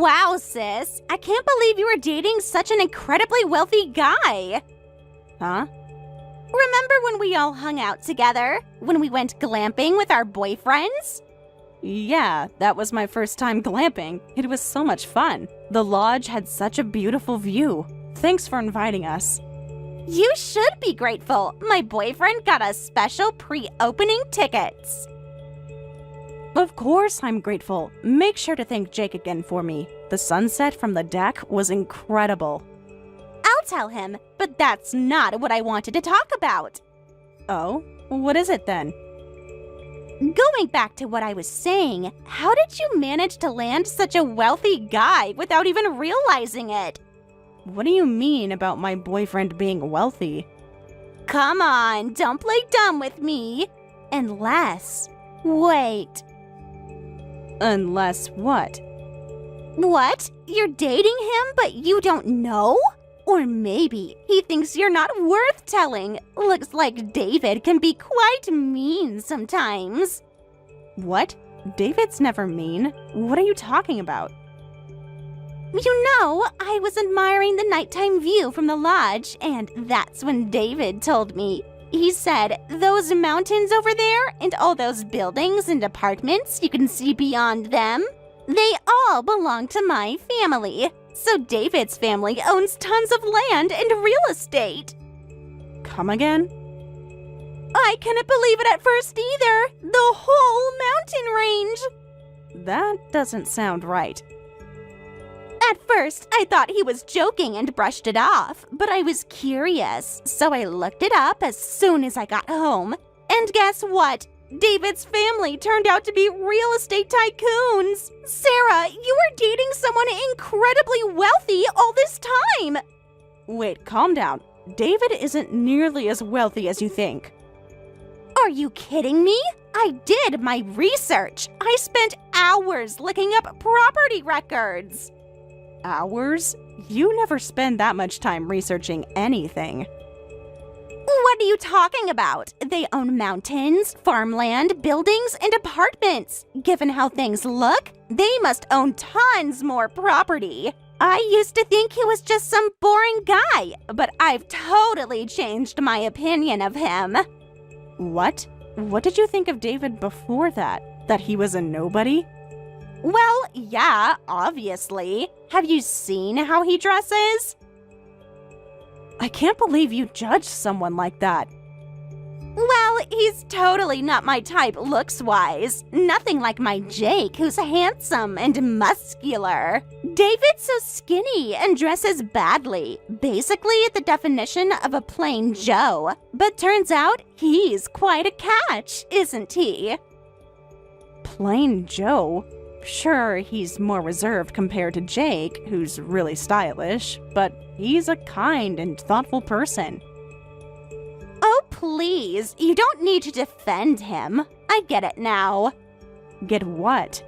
Wow, sis. I can't believe you were dating such an incredibly wealthy guy. Huh? Remember when we all hung out together? When we went glamping with our boyfriends? Yeah, that was my first time glamping. It was so much fun. The lodge had such a beautiful view. Thanks for inviting us. You should be grateful. My boyfriend got us special pre-opening tickets. Of course I'm grateful. Make sure to thank Jake again for me. The sunset from the deck was incredible. I'll tell him, but that's not what I wanted to talk about. Oh? What is it then? Going back to what I was saying, how did you manage to land such a wealthy guy without even realizing it? What do you mean about my boyfriend being wealthy? Come on, don't play dumb with me. Unless... Wait. Unless what? What? You're dating him, but you don't know? Or maybe he thinks you're not worth telling. Looks like David can be quite mean sometimes. What? David's never mean. What are you talking about? You know, I was admiring the nighttime view from the lodge, and that's when David told me. He said, those mountains over there and all those buildings and apartments you can see beyond them, they all belong to my family. So David's family owns tons of land and real estate. Come again? I couldn't believe it at first either. The whole mountain range. That doesn't sound right. At first, I thought he was joking and brushed it off, but I was curious, so I looked it up as soon as I got home. And guess what? David's family turned out to be real estate tycoons. Sarah, you were dating someone incredibly wealthy all this time. Wait, calm down. David isn't nearly as wealthy as you think. Are you kidding me? I did my research. I spent hours looking up property records. Hours? You never spend that much time researching anything. What are you talking about? They own mountains, farmland, buildings, and apartments. Given how things look, they must own tons more property. I used to think he was just some boring guy, but I've totally changed my opinion of him. What? What did you think of David before that? That he was a nobody? Well, yeah, obviously. Have you seen how he dresses? I can't believe you judged someone like that. Well, he's totally not my type looks-wise. Nothing like my Jake, who's handsome and muscular. David's so skinny and dresses badly. Basically the definition of a plain Joe. But turns out he's quite a catch, isn't he? Plain Joe? Sure, he's more reserved compared to Jake, who's really stylish, but he's a kind and thoughtful person. Oh, please, you don't need to defend him. I get it now. Get what?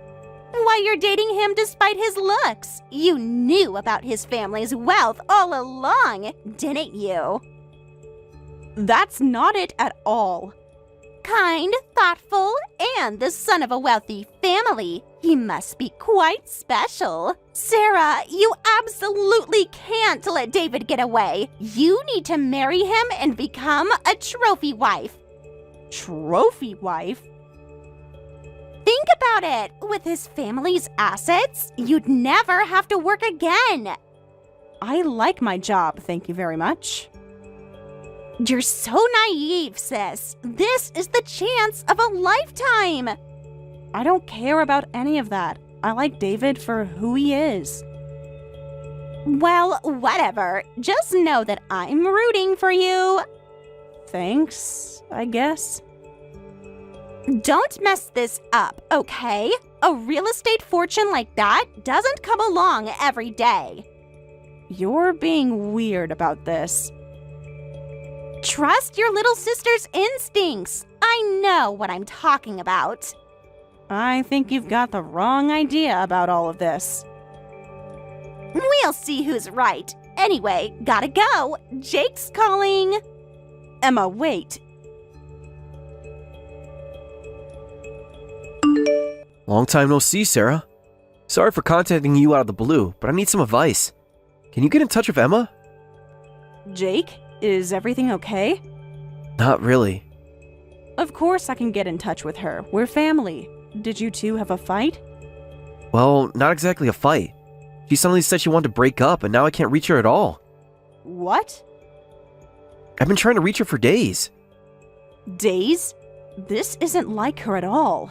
Why you're dating him despite his looks. You knew about his family's wealth all along, didn't you? That's not it at all. Kind, thoughtful, and the son of a wealthy family. He must be quite special. Sarah, you absolutely can't let David get away. You need to marry him and become a trophy wife. Trophy wife? Think about it. With his family's assets, you'd never have to work again. I like my job, thank you very much. You're so naive, sis. This is the chance of a lifetime. I don't care about any of that. I like David for who he is. Well, whatever. Just know that I'm rooting for you. Thanks, I guess. Don't mess this up, okay? A real estate fortune like that doesn't come along every day. You're being weird about this. Trust your little sister's instincts. I know what I'm talking about. I think you've got the wrong idea about all of this. We'll see who's right. Anyway, gotta go. Jake's calling. Emma, wait. Long time no see, Sarah. Sorry for contacting you out of the blue, but I need some advice. Can you get in touch with Emma? Jake, is everything okay? Not really. Of course I can get in touch with her. We're family. Did you two have a fight? Well, not exactly a fight. She suddenly said she wanted to break up, and now I can't reach her at all. What? I've been trying to reach her for days. Days? This isn't like her at all.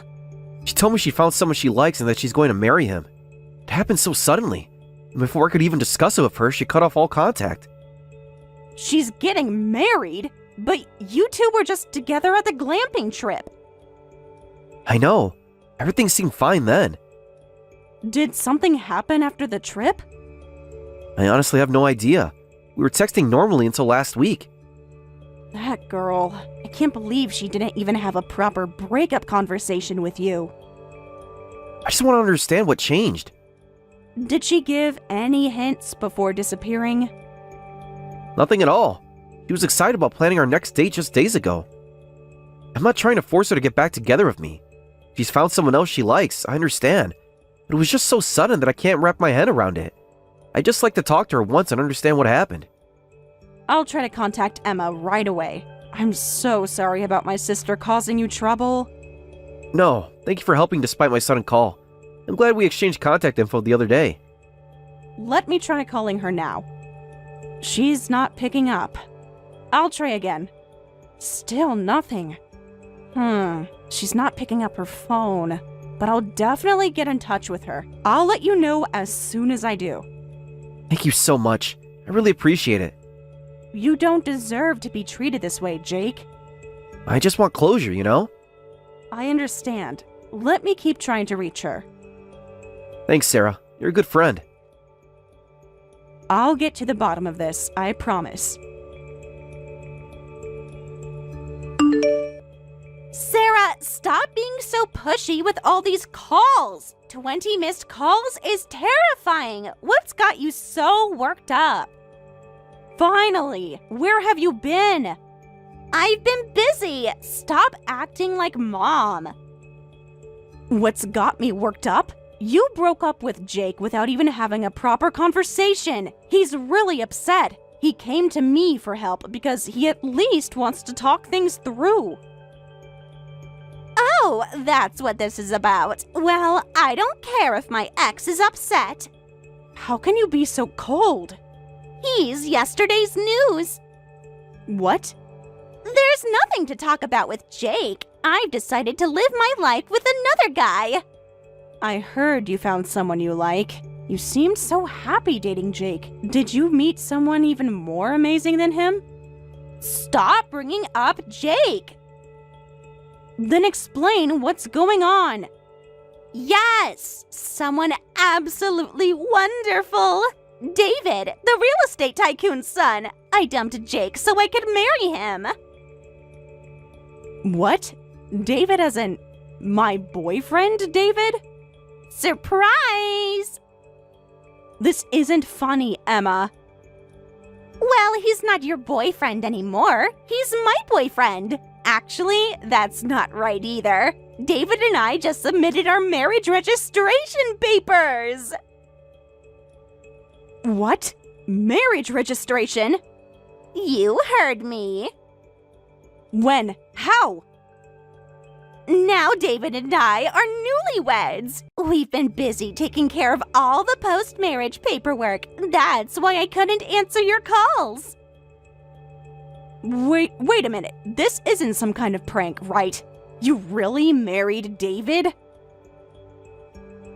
She told me she found someone she likes and that she's going to marry him. It happened so suddenly. And before I could even discuss it with her, she cut off all contact. She's getting married? But you two were just together at the glamping trip. I know. Everything seemed fine then. Did something happen after the trip? I honestly have no idea. We were texting normally until last week. That girl. I can't believe she didn't even have a proper breakup conversation with you. I just want to understand what changed. Did she give any hints before disappearing? Nothing at all. She was excited about planning our next date just days ago. I'm not trying to force her to get back together with me. If she's found someone else she likes, I understand. But it was just so sudden that I can't wrap my head around it. I'd just like to talk to her once and understand what happened. I'll try to contact Emma right away. I'm so sorry about my sister causing you trouble. No, thank you for helping despite my sudden call. I'm glad we exchanged contact info the other day. Let me try calling her now. She's not picking up. I'll try again. Still nothing. She's not picking up her phone. But I'll definitely get in touch with her. I'll let you know as soon as I do. Thank you so much. I really appreciate it. You don't deserve to be treated this way, Jake. I just want closure, you know? I understand. Let me keep trying to reach her. Thanks, Sarah. You're a good friend. I'll get to the bottom of this, I promise. Sarah, stop being so pushy with all these calls. 20 missed calls is terrifying. What's got you so worked up? Finally! Where have you been? I've been busy. Stop acting like mom. What's got me worked up? You broke up with Jake without even having a proper conversation. He's really upset. He came to me for help because he at least wants to talk things through. Oh, that's what this is about. Well, I don't care if my ex is upset. How can you be so cold? He's yesterday's news. What? There's nothing to talk about with Jake. I've decided to live my life with another guy. I heard you found someone you like. You seemed so happy dating Jake. Did you meet someone even more amazing than him? Stop bringing up Jake. Then explain what's going on. Yes, someone absolutely wonderful. David, the real estate tycoon's son. I dumped Jake so I could marry him. What? David as in my boyfriend, David? Surprise! This isn't funny, Emma. Well, he's not your boyfriend anymore. He's my boyfriend. Actually, that's not right either. David and I just submitted our marriage registration papers. What? Marriage registration? You heard me. When? How? Now David and I are newlyweds. We've been busy taking care of all the post-marriage paperwork. That's why I couldn't answer your calls. Wait a minute. This isn't some kind of prank, right? You really married David?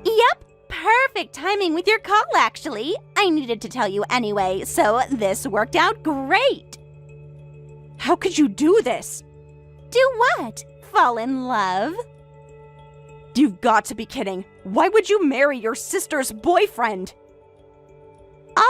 Yep, perfect timing with your call, actually. I needed to tell you anyway, so this worked out great. How could you do this? Do what? Fall in love? You've got to be kidding. Why would you marry your sister's boyfriend?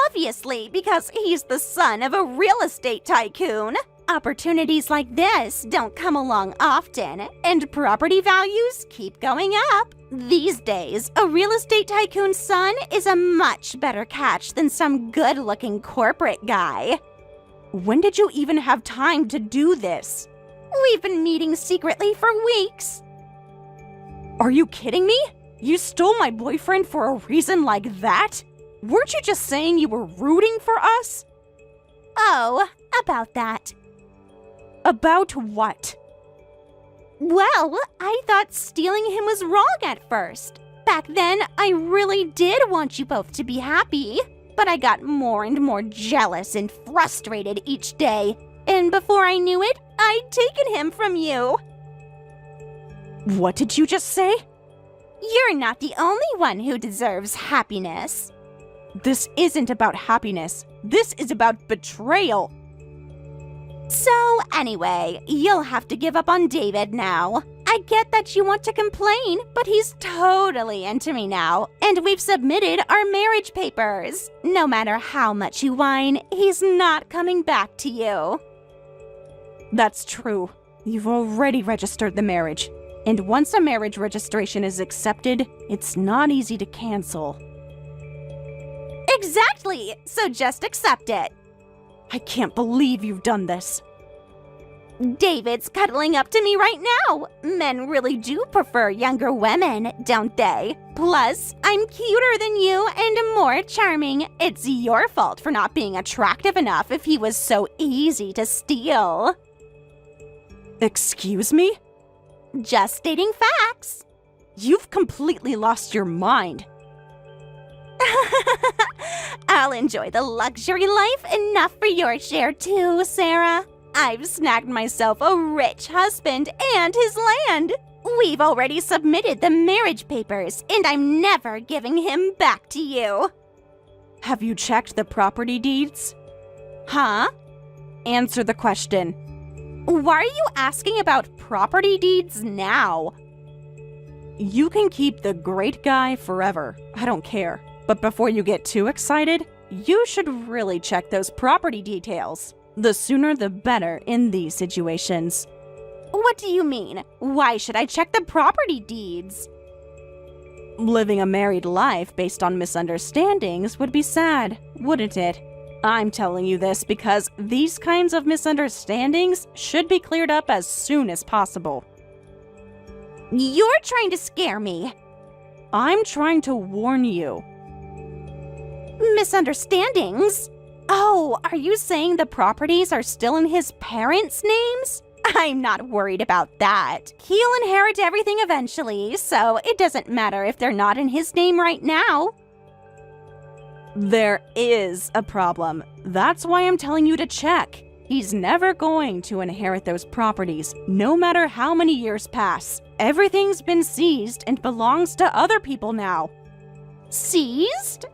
Obviously, because he's the son of a real estate tycoon. Opportunities like this don't come along often, and property values keep going up. These days, a real estate tycoon's son is a much better catch than some good-looking corporate guy. When did you even have time to do this? We've been meeting secretly for weeks. Are you kidding me? You stole my boyfriend for a reason like that? Weren't you just saying you were rooting for us? Oh, about that. About what? Well, I thought stealing him was wrong at first. Back then, I really did want you both to be happy. But I got more and more jealous and frustrated each day. And before I knew it, I'd taken him from you. What did you just say? You're not the only one who deserves happiness. This isn't about happiness. This is about betrayal. So, anyway, you'll have to give up on David now. I get that you want to complain, but he's totally into me now, and we've submitted our marriage papers. No matter how much you whine, he's not coming back to you. That's true. You've already registered the marriage. And once a marriage registration is accepted, it's not easy to cancel. Exactly! So just accept it. I can't believe you've done this. David's cuddling up to me right now. Men really do prefer younger women, don't they? Plus, I'm cuter than you and more charming. It's your fault for not being attractive enough if he was so easy to steal. Excuse me? Just stating facts. You've completely lost your mind. I'll enjoy the luxury life enough for your share too, Sarah. I've snagged myself a rich husband and his land. We've already submitted the marriage papers, and I'm never giving him back to you. Have you checked the property deeds? Huh? Answer the question. Why are you asking about property deeds now? You can keep the great guy forever. I don't care. But before you get too excited, you should really check those property details. The sooner the better in these situations. What do you mean? Why should I check the property deeds? Living a married life based on misunderstandings would be sad, wouldn't it? I'm telling you this because these kinds of misunderstandings should be cleared up as soon as possible. You're trying to scare me. I'm trying to warn you. Misunderstandings? Oh, are you saying the properties are still in his parents' names? I'm not worried about that. He'll inherit everything eventually, so it doesn't matter if they're not in his name right now. There is a problem. That's why I'm telling you to check. He's never going to inherit those properties, no matter how many years pass. Everything's been seized and belongs to other people now. Seized?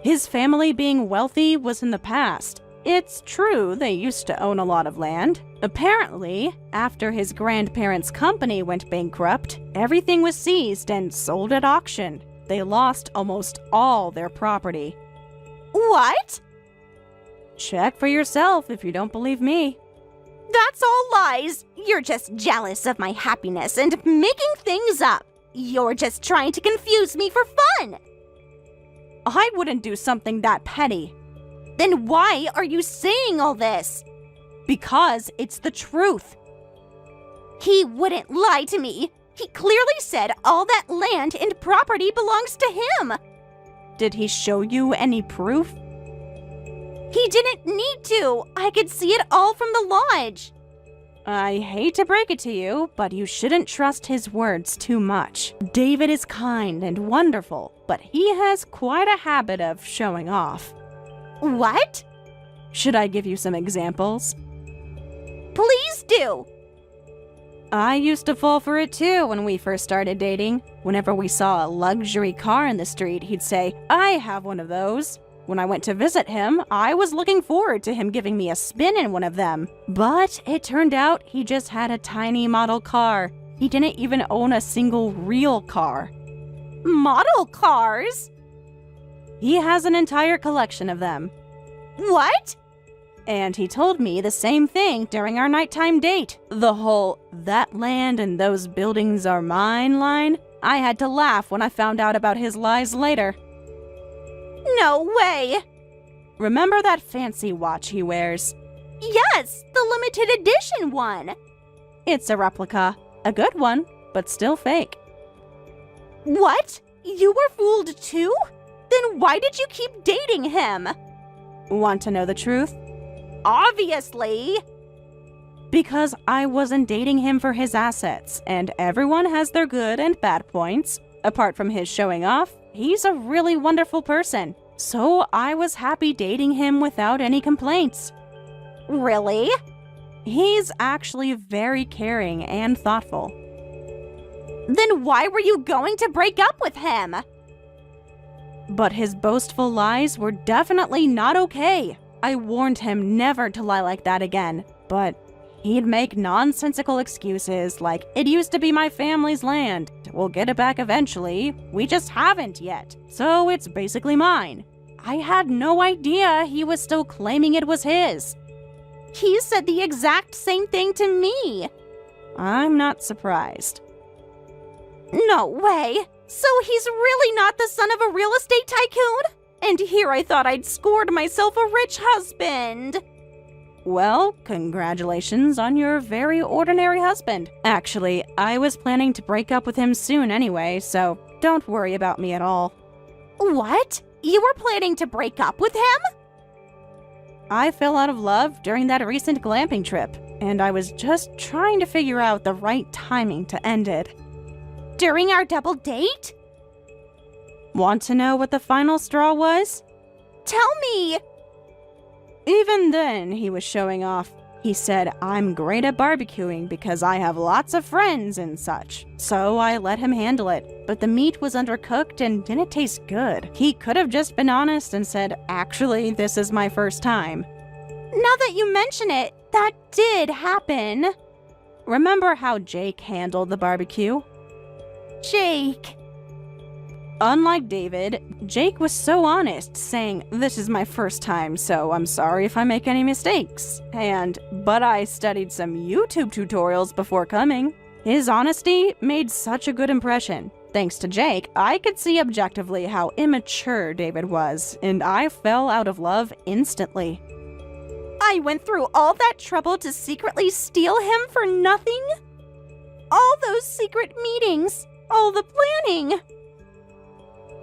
His family being wealthy was in the past. It's true they used to own a lot of land. Apparently, after his grandparents' company went bankrupt, everything was seized and sold at auction. They lost almost all their property. What? Check for yourself if you don't believe me. That's all lies. You're just jealous of my happiness and making things up. You're just trying to confuse me for fun. I wouldn't do something that petty. Then why are you saying all this? Because it's the truth. He wouldn't lie to me. He clearly said all that land and property belongs to him. Did he show you any proof? He didn't need to. I could see it all from the lodge. I hate to break it to you, but you shouldn't trust his words too much. David is kind and wonderful, but he has quite a habit of showing off. What? Should I give you some examples? Please do. I used to fall for it too when we first started dating. Whenever we saw a luxury car in the street, he'd say, "I have one of those." When I went to visit him, I was looking forward to him giving me a spin in one of them. But it turned out he just had a tiny model car. He didn't even own a single real car. Model cars? He has an entire collection of them. What? And he told me the same thing during our nighttime date. The whole "that land and those buildings are mine" line. I had to laugh when I found out about his lies later. No way! Remember that fancy watch he wears? Yes, the limited edition one. It's a replica. A good one, but still fake. What? You were fooled too? Then why did you keep dating him? Want to know the truth? Obviously. Because I wasn't dating him for his assets, and everyone has their good and bad points. Apart from his showing off, he's a really wonderful person. So I was happy dating him without any complaints. Really? He's actually very caring and thoughtful. Then why were you going to break up with him? But his boastful lies were definitely not okay. I warned him never to lie like that again, but he'd make nonsensical excuses like, it used to be my family's land. We'll get it back eventually. We just haven't yet. So it's basically mine. I had no idea he was still claiming it was his. He said the exact same thing to me. I'm not surprised. No way. So he's really not the son of a real estate tycoon? And here I thought I'd scored myself a rich husband. Well, congratulations on your very ordinary husband. Actually, I was planning to break up with him soon anyway, so don't worry about me at all. What? You were planning to break up with him? I fell out of love during that recent glamping trip, and I was just trying to figure out the right timing to end it. During our double date? Want to know what the final straw was? Tell me! Even then, he was showing off. He said, I'm great at barbecuing because I have lots of friends and such. So I let him handle it, but the meat was undercooked and didn't taste good. He could have just been honest and said, actually, this is my first time. Now that you mention it, that did happen. Remember how Jake handled the barbecue? Jake. Unlike David, Jake was so honest, saying, this is my first time, so I'm sorry if I make any mistakes. But I studied some YouTube tutorials before coming. His honesty made such a good impression. Thanks to Jake, I could see objectively how immature David was, and I fell out of love instantly. I went through all that trouble to secretly steal him for nothing? All those secret meetings, all the planning.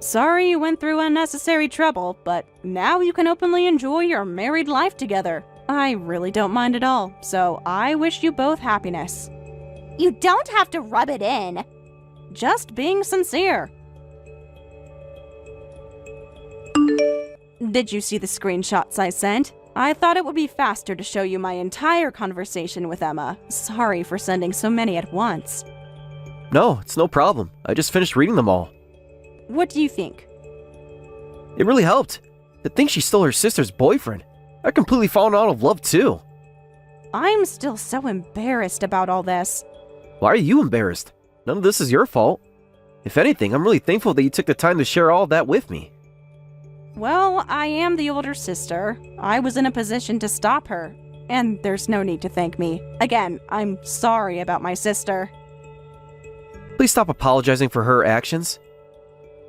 Sorry you went through unnecessary trouble, but now you can openly enjoy your married life together. I really don't mind at all, so I wish you both happiness. You don't have to rub it in. Just being sincere. Did you see the screenshots I sent? I thought it would be faster to show you my entire conversation with Emma. Sorry for sending so many at once. No, it's no problem. I just finished reading them all. What do you think? It really helped. To think she stole her sister's boyfriend. I completely fallen out of love too. I'm still so embarrassed about all this. Why are you embarrassed? None of this is your fault. If anything, I'm really thankful that you took the time to share all that with me. Well, I am the older sister. I was in a position to stop her. And there's no need to thank me. Again, I'm sorry about my sister. Please stop apologizing for her actions.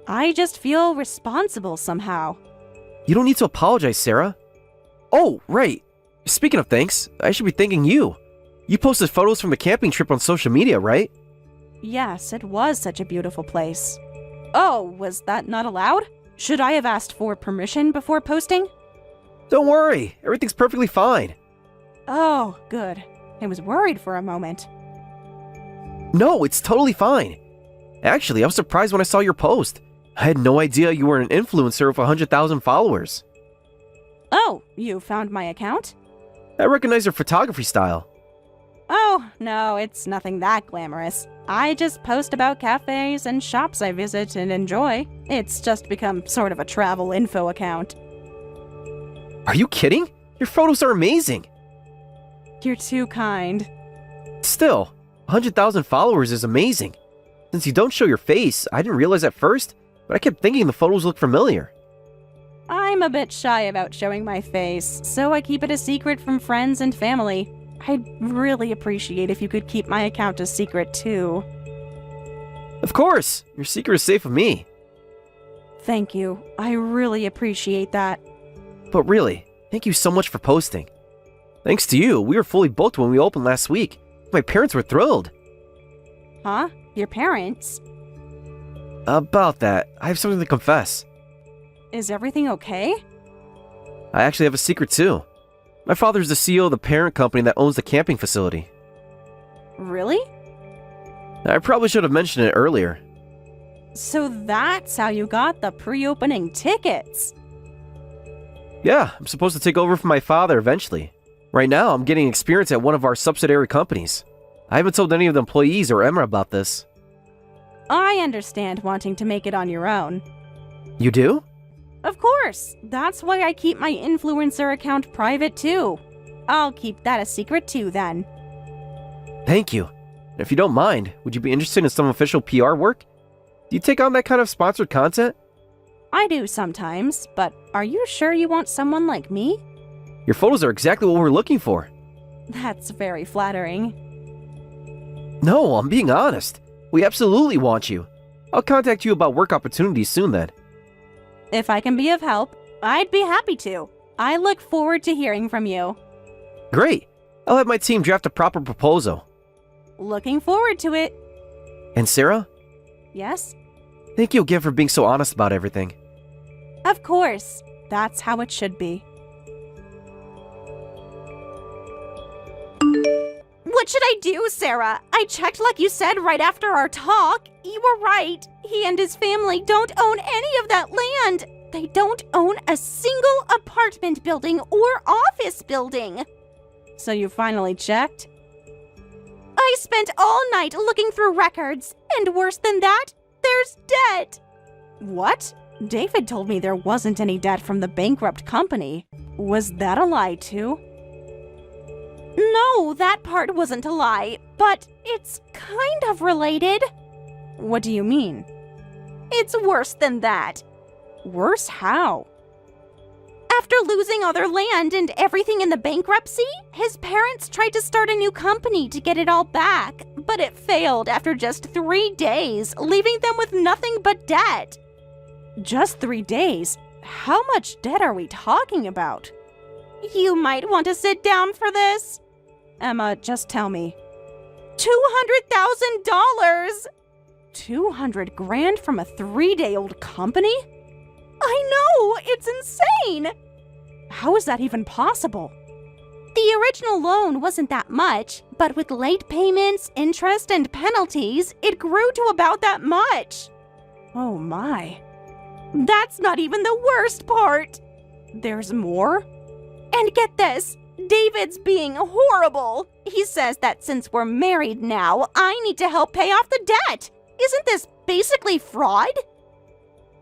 I just feel responsible somehow. You don't need to apologize, Sarah. Oh, right. Speaking of thanks, I should be thanking you. You posted photos from the camping trip on social media, right? Yes, it was such a beautiful place. Oh, was that not allowed? Should I have asked for permission before posting? Don't worry, everything's perfectly fine. Oh, good. I was worried for a moment. No, it's totally fine. Actually, I was surprised when I saw your post. I had no idea you were an influencer with 100,000 followers. Oh, you found my account? I recognize your photography style. Oh, no, it's nothing that glamorous. I just post about cafes and shops I visit and enjoy. It's just become sort of a travel info account. Are you kidding? Your photos are amazing. You're too kind. Still, 100,000 followers is amazing. Since you don't show your face, I didn't realize at first, but I kept thinking the photos looked familiar. I'm a bit shy about showing my face, so I keep it a secret from friends and family. I'd really appreciate if you could keep my account a secret too. Of course! Your secret is safe with me. Thank you. I really appreciate that. But really, thank you so much for posting. Thanks to you, we were fully booked when we opened last week. My parents were thrilled. Huh? Your parents? About that, I have something to confess. Is everything okay? I actually have a secret too. My father's the CEO of the parent company that owns the camping facility. Really? I probably should have mentioned it earlier. So that's how you got the pre-opening tickets. Yeah, I'm supposed to take over from my father eventually. Right now, I'm getting experience at one of our subsidiary companies. I haven't told any of the employees or Emma about this. I understand wanting to make it on your own. You do? Of course. That's why I keep my influencer account private too. I'll keep that a secret too then. Thank you. If you don't mind, would you be interested in some official PR work? Do you take on that kind of sponsored content? I do sometimes, but are you sure you want someone like me? Your photos are exactly what we're looking for. That's very flattering. No, I'm being honest. We absolutely want you. I'll contact you about work opportunities soon then. If I can be of help, I'd be happy to. I look forward to hearing from you. Great. I'll have my team draft a proper proposal. Looking forward to it. And Sarah? Yes? Thank you again for being so honest about everything. Of course. That's how it should be. What should I do, Sarah? I checked like you said right after our talk. You were right. He and his family don't own any of that land. They don't own a single apartment building or office building. So you finally checked? I spent all night looking through records, and worse than that, there's debt. What? David told me there wasn't any debt from the bankrupt company. Was that a lie too? No, that part wasn't a lie, but it's kind of related. What do you mean? It's worse than that. Worse how? After losing all their land and everything in the bankruptcy, his parents tried to start a new company to get it all back, but it failed after just 3 days, leaving them with nothing but debt. Just 3 days? How much debt are we talking about? You might want to sit down for this. Emma, just tell me. $200,000! 200 grand from a 3-day-old company? I know! It's insane! How is that even possible? The original loan wasn't that much, but with late payments, interest, and penalties, it grew to about that much. Oh my. That's not even the worst part. There's more? And get this, David's being horrible. He says that since we're married now, I need to help pay off the debt. Isn't this basically fraud?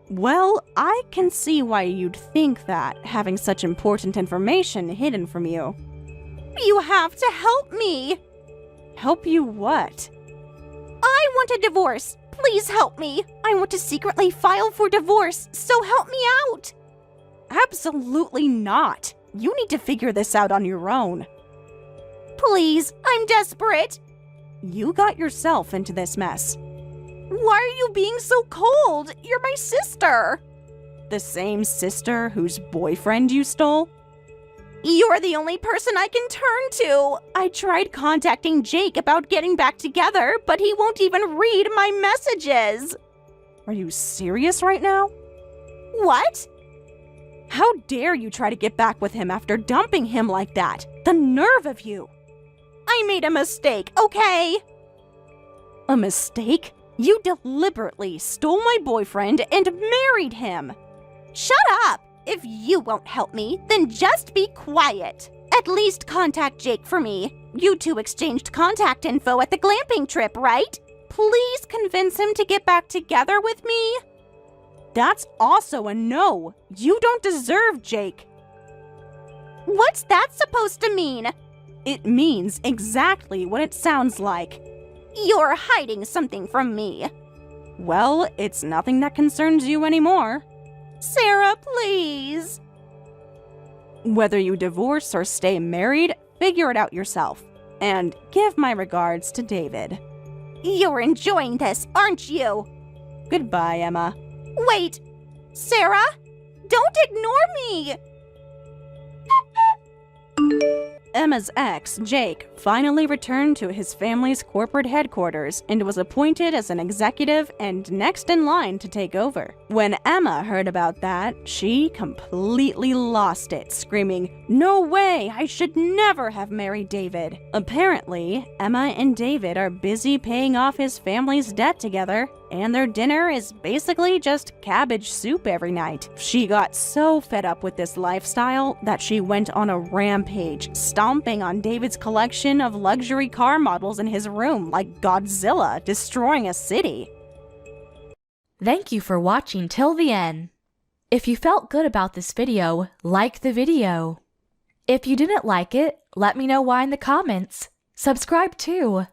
Well, I can see why you'd think that, having such important information hidden from you. You have to help me. Help you what? I want a divorce. Please help me. I want to secretly file for divorce, so help me out. Absolutely not. You need to figure this out on your own. Please, I'm desperate. You got yourself into this mess. Why are you being so cold? You're my sister. The same sister whose boyfriend you stole? You're the only person I can turn to. I tried contacting Jake about getting back together, but he won't even read my messages. Are you serious right now? What? How dare you try to get back with him after dumping him like that? The nerve of you! I made a mistake, okay? A mistake? You deliberately stole my boyfriend and married him! Shut up! If you won't help me, then just be quiet. At least contact Jake for me. You two exchanged contact info at the glamping trip, right? Please convince him to get back together with me. That's also a no. You don't deserve Jake. What's that supposed to mean? It means exactly what it sounds like. You're hiding something from me. Well, it's nothing that concerns you anymore. Sarah, please. Whether you divorce or stay married, figure it out yourself. And give my regards to David. You're enjoying this, aren't you? Goodbye, Emma. Wait, Sarah? Don't ignore me! Emma's ex, Jake, finally returned to his family's corporate headquarters and was appointed as an executive and next in line to take over. When Emma heard about that, she completely lost it, screaming, "No way! I should never have married David!" Apparently, Emma and David are busy paying off his family's debt together, and their dinner is basically just cabbage soup every night. She got so fed up with this lifestyle that she went on a rampage, stomping on David's collection of luxury car models in his room like Godzilla destroying a city. Thank you for watching till the end. If you felt good about this video, like the video. If you didn't like it, let me know why in the comments. Subscribe too.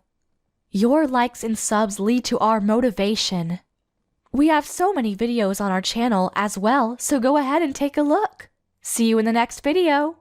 Your likes and subs lead to our motivation. We have so many videos on our channel as well, so go ahead and take a look. See you in the next video.